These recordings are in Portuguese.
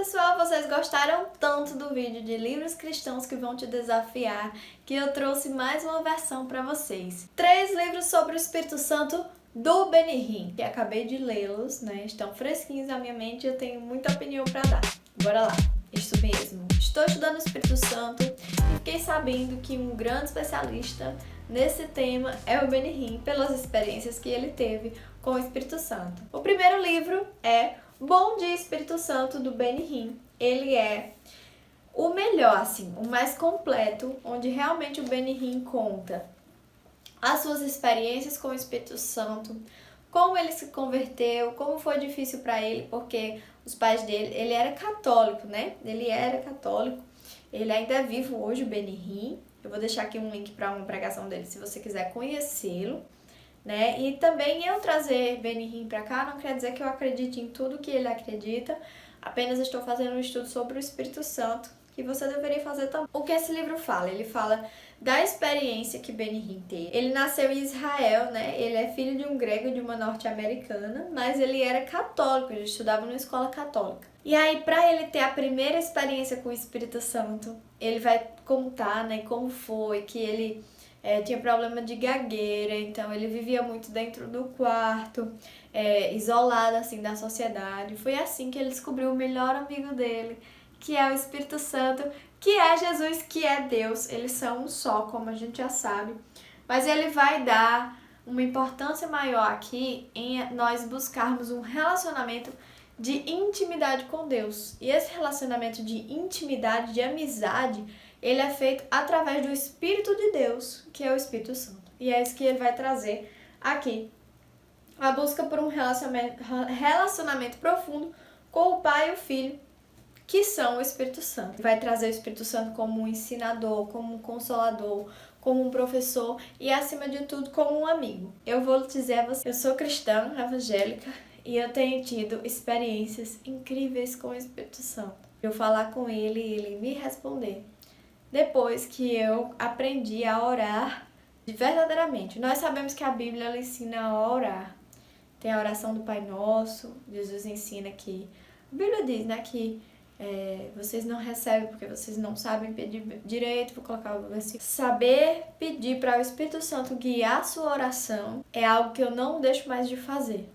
pessoal, vocês gostaram tanto do vídeo de livros cristãos que vão te desafiar que eu trouxe mais uma versão para vocês. 3 livros sobre o Espírito Santo do Benny Hinn, que acabei de lê-los, né? Estão fresquinhos na minha mente e eu tenho muita opinião para dar. Bora lá, isso mesmo. Estou estudando o Espírito Santo e fiquei sabendo que um grande especialista nesse tema é o Benny Hinn, pelas experiências que ele teve com o Espírito Santo. O primeiro livro é Bom Dia Espírito Santo, do Benny Hinn. Ele é o melhor, assim, o mais completo, onde realmente o Benny Hinn conta as suas experiências com o Espírito Santo, como ele se converteu, como foi difícil para ele, porque os pais dele, ele era católico, né? Ele era católico, ele ainda é vivo hoje, o Benny Hinn. Eu vou deixar aqui um link para uma pregação dele, se você quiser conhecê-lo, né? E também eu trazer Benny Hinn para cá não quer dizer que eu acredite em tudo que ele acredita, apenas estou fazendo um estudo sobre o Espírito Santo, que você deveria fazer também. O que esse livro fala? Ele fala da experiência que Benny Hinn teve. Ele nasceu em Israel, né? Ele é filho de um grego e de uma norte-americana, mas ele era católico, ele estudava numa escola católica. E aí, para ele ter a primeira experiência com o Espírito Santo, ele vai contar, né, como foi que ele tinha problema de gagueira, então ele vivia muito dentro do quarto, isolado assim da sociedade. Foi assim que ele descobriu o melhor amigo dele, que é o Espírito Santo, que é Jesus, que é Deus. Eles são um só, como a gente já sabe. Mas ele vai dar uma importância maior aqui em nós buscarmos um relacionamento de intimidade com Deus. E esse relacionamento de intimidade, de amizade, ele é feito através do Espírito de Deus, que é o Espírito Santo. E é isso que ele vai trazer aqui. A busca por um relacionamento profundo com o Pai e o Filho, que são o Espírito Santo. Vai trazer o Espírito Santo como um ensinador, como um consolador, como um professor e, acima de tudo, como um amigo. Eu vou dizer a você, eu sou cristã, evangélica, e eu tenho tido experiências incríveis com o Espírito Santo. Eu falar com ele e ele me responder. Depois que eu aprendi a orar verdadeiramente. Nós sabemos que a Bíblia ela ensina a orar. Tem a oração do Pai Nosso, Jesus ensina que... A Bíblia diz, né, que vocês não recebem porque vocês não sabem pedir direito. Vou colocar o versículo. Saber pedir para o Espírito Santo guiar a sua oração é algo que eu não deixo mais de fazer.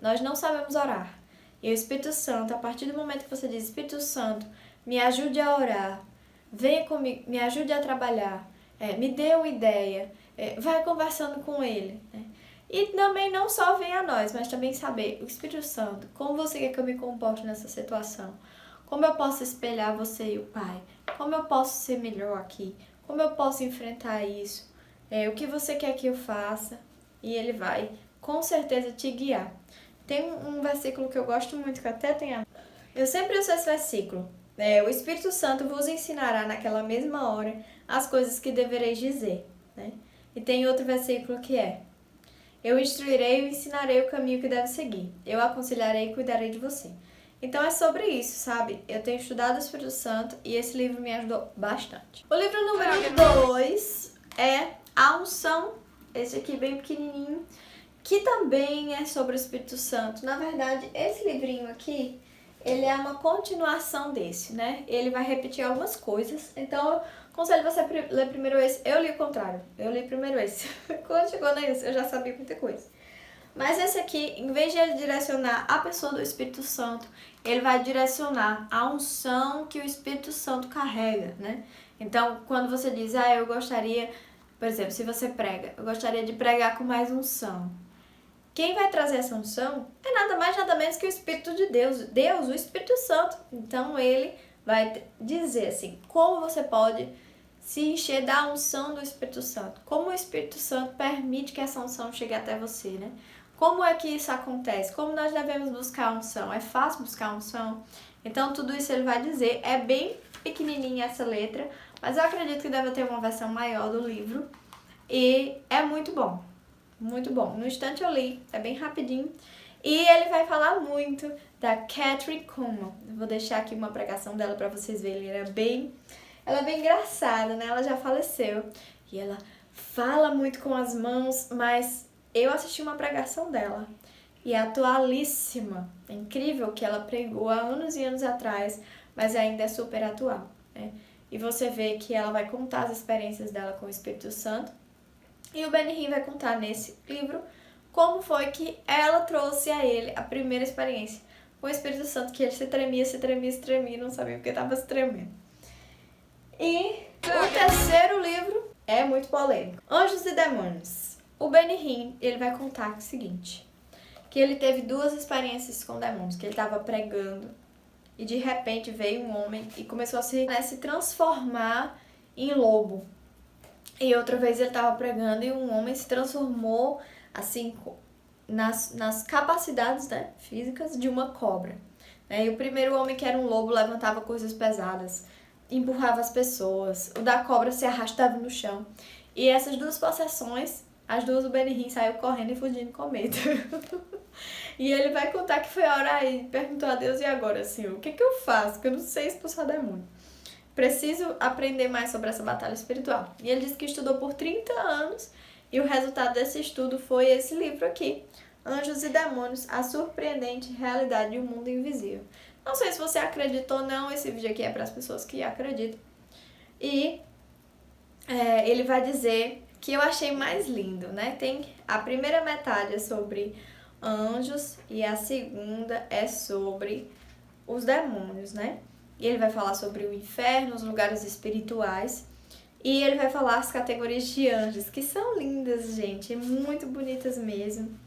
Nós não sabemos orar. E o Espírito Santo, a partir do momento que você diz, Espírito Santo, me ajude a orar, venha comigo, me ajude a trabalhar, me dê uma ideia, vai conversando com ele, né? E também não só vem a nós, mas também saber, o Espírito Santo, como você quer que eu me comporte nessa situação? Como eu posso espelhar você e o Pai? Como eu posso ser melhor aqui? Como eu posso enfrentar isso? O que você quer que eu faça? E ele vai, com certeza, te guiar. Tem um versículo que eu gosto muito, que até tem eu sempre uso esse versículo. O Espírito Santo vos ensinará naquela mesma hora as coisas que devereis dizer, né? E tem outro versículo que é: eu instruirei e ensinarei o caminho que deve seguir. Eu aconselharei e cuidarei de você. Então é sobre isso, sabe? Eu tenho estudado o Espírito Santo e esse livro me ajudou bastante. O livro número 2 é A Unção, esse aqui bem pequenininho, que também é sobre o Espírito Santo. Na verdade, esse livrinho aqui, ele é uma continuação desse, né? Ele vai repetir algumas coisas, então eu aconselho você a ler primeiro esse. Eu li o contrário, eu li primeiro esse. Quando chegou nesse, eu já sabia muita coisa. Mas esse aqui, em vez de ele direcionar a pessoa do Espírito Santo, ele vai direcionar a unção que o Espírito Santo carrega, né? Então, quando você diz, eu gostaria, por exemplo, se você prega, eu gostaria de pregar com mais unção. Quem vai trazer essa unção é nada mais, nada menos que o Espírito de Deus. Deus, o Espírito Santo. Então, ele vai dizer assim, como você pode se encher da unção do Espírito Santo. Como o Espírito Santo permite que essa unção chegue até você, né? Como é que isso acontece? Como nós devemos buscar a unção? É fácil buscar a unção? Então, tudo isso ele vai dizer. É bem pequenininha essa letra, mas eu acredito que deve ter uma versão maior do livro. E é muito bom. Muito bom. No instante eu li, é bem rapidinho. E ele vai falar muito da Kathryn Kuhlman. Eu vou deixar aqui uma pregação dela para vocês verem. Ela é bem engraçada, né? Ela já faleceu. E ela fala muito com as mãos, mas eu assisti uma pregação dela. e atualíssima. É incrível que ela pregou há anos e anos atrás, mas ainda é super atual, né? E você vê que ela vai contar as experiências dela com o Espírito Santo. E o Benny vai contar nesse livro como foi que ela trouxe a ele a primeira experiência com o Espírito Santo, que ele se tremia, e não sabia porque estava se tremendo. E o terceiro livro é muito polêmico. Anjos e Demônios. O Benny ele vai contar o seguinte, que ele teve 2 experiências com demônios, que ele estava pregando e de repente veio um homem e começou a se transformar em lobo. E outra vez ele estava pregando e um homem se transformou assim nas capacidades, né, físicas de uma cobra. E o primeiro homem, que era um lobo, levantava coisas pesadas, empurrava as pessoas. O da cobra se arrastava no chão. E essas 2 possessões, as 2 o Benny saiu correndo e fugindo com medo. E ele vai contar que foi a hora aí, perguntou a Deus: e agora, Senhor, o que eu faço? Porque eu não sei expulsar demônio. Preciso aprender mais sobre essa batalha espiritual. E ele disse que estudou por 30 anos e o resultado desse estudo foi esse livro aqui, Anjos e Demônios, a surpreendente realidade de um mundo invisível. Não sei se você acredita ou não, esse vídeo aqui é para as pessoas que acreditam. E ele vai dizer que eu achei mais lindo, né? Tem a primeira metade é sobre anjos e a segunda é sobre os demônios, né? E ele vai falar sobre o inferno, os lugares espirituais. E ele vai falar as categorias de anjos, que são lindas, gente, muito bonitas mesmo.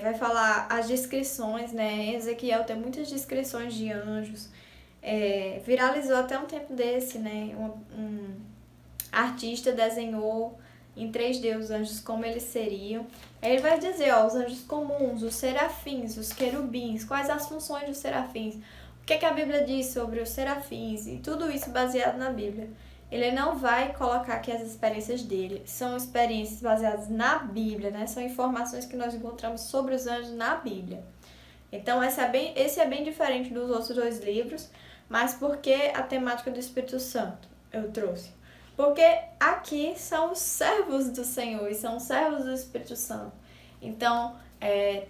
Vai falar as descrições, né? Ezequiel tem muitas descrições de anjos. Viralizou até um tempo desse, né? Um artista desenhou em 3D os anjos como eles seriam. Ele vai dizer, os anjos comuns, os serafins, os querubins, quais as funções dos serafins, o que a Bíblia diz sobre os serafins, e tudo isso baseado na Bíblia. Ele não vai colocar aqui as experiências dele, são experiências baseadas na Bíblia, né? São informações que nós encontramos sobre os anjos na Bíblia. Então esse é bem diferente dos outros 2 livros, mas por que a temática do Espírito Santo eu trouxe? Porque aqui são os servos do Senhor e são os servos do Espírito Santo. Então,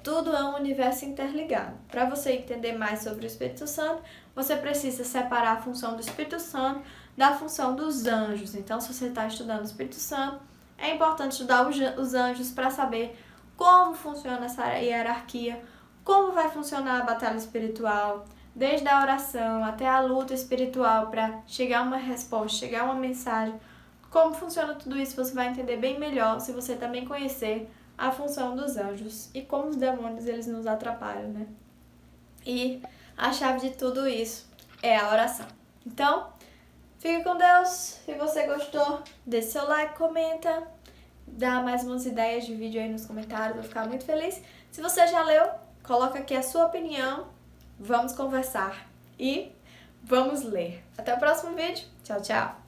tudo é um universo interligado. Para você entender mais sobre o Espírito Santo, você precisa separar a função do Espírito Santo da função dos anjos. Então, se você está estudando o Espírito Santo, é importante estudar os anjos para saber como funciona essa hierarquia, como vai funcionar a batalha espiritual, desde a oração até a luta espiritual para chegar a uma resposta, chegar a uma mensagem. Como funciona tudo isso, você vai entender bem melhor se você também conhecer a função dos anjos e como os demônios eles nos atrapalham, né? E a chave de tudo isso é a oração. Então, fique com Deus. Se você gostou, deixe seu like, comenta, dá mais umas ideias de vídeo aí nos comentários, vou ficar muito feliz. Se você já leu, coloca aqui a sua opinião, vamos conversar e vamos ler. Até o próximo vídeo. Tchau, tchau!